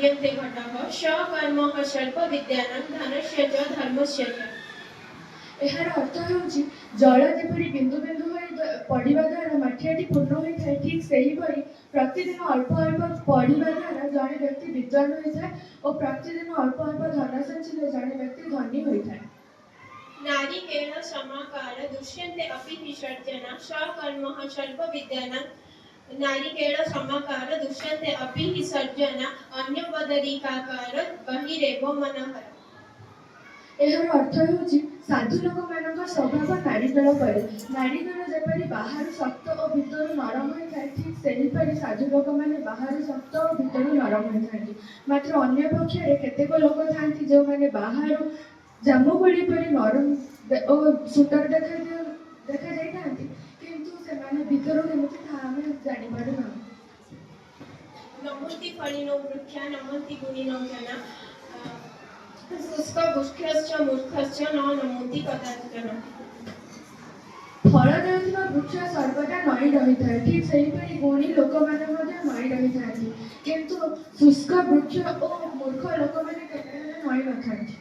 विद्यन्ते घटः सकर्मः स्वल्पविद्यानां धनस्य च धर्मस्य च। ଏହାର ଅର୍ଥ ହେଉଛି ଜଳ ଯେପରି ବିନ୍ଦୁ ବିନ୍ଦୁ ହୋଇ ପଡ଼ିବା ଦ୍ୱାରା ମାଠିଆଟି ପୂର୍ଣ୍ଣ ହୋଇଥାଏ, ଠିକ୍ ସେହିପରି ପ୍ରତିଦିନ ଅଳ୍ପ ଅଳ୍ପ ପଢ଼ିବା ଦ୍ୱାରା ଜଣେ ବ୍ୟକ୍ତି ବିଦ୍ୱାନ ହୋଇଥାଏ ଓ ପ୍ରତିଦିନ ଅଳ୍ପ ଅଳ୍ପ ଧନ ସଞ୍ଚିଲେ ଜଣେ ବ୍ୟକ୍ତି ଧନୀ ହୋଇଥାଏ। नारिकेल समाकार दुष्यन्ते अपि विसर्जना सकर्मः स्वल्पविद्यानां नारिकेल समाकार दुष्यन्ते अपि विसर्जना अन्यपदरिकाकार बहिरेव मनः। ଏହାର ଅର୍ଥ ହେଉଛି ସାଧୁ ଲୋକମାନଙ୍କ ସ୍ୱଭାବ ନାରିକେଳ ପରି। ନାରିକେଳ ଯେପରି ବାହାରୁ ଶକ୍ତ ଓ ଭିତରୁ ନରମ ହୋଇଥାଏ, ଠିକ୍ ସେହିପରି ସାଧୁ ଲୋକମାନେ ବାହାରୁ ଶକ୍ତ ଓ ଭିତରୁ ନରମ ହୋଇଥାନ୍ତି। ମାତ୍ର ଅନ୍ୟ ପକ୍ଷରେ କେତେକ ଲୋକ ଥାନ୍ତି ଯେଉଁମାନେ ବାହାରୁ ଜାମୁକୋଳି ପରି ନରମ ଓ ସୁନ୍ଦର ଦେଖାଯାଇଥାନ୍ତି, କିନ୍ତୁ ସେମାନେ ଭିତରୁ କେମିତି ତାହା ଆମେ ଜାଣିପାରୁନାହୁଁ। नमन्ति फलिनो वृक्षा नमन्ति गुणिनो जना शुष्क वृक्षश्च मूर्खश्च न नमन्ति कदाचन। ଫଳ ଦେଉଥିବା ବୃକ୍ଷ ସର୍ବଦା ନଇଁ ରହିଥାଏ, ଠିକ୍ ସେହିପରି ଗୁଣୀ ଲୋକମାନେ ମଧ୍ୟ ନଇଁ ରହିଥାନ୍ତି, କିନ୍ତୁ ଶୁଷ୍କ ବୃକ୍ଷ ଓ ମୂର୍ଖ ଲୋକମାନେ କେତେବେଳେ ନଇଁ ନଥାନ୍ତି।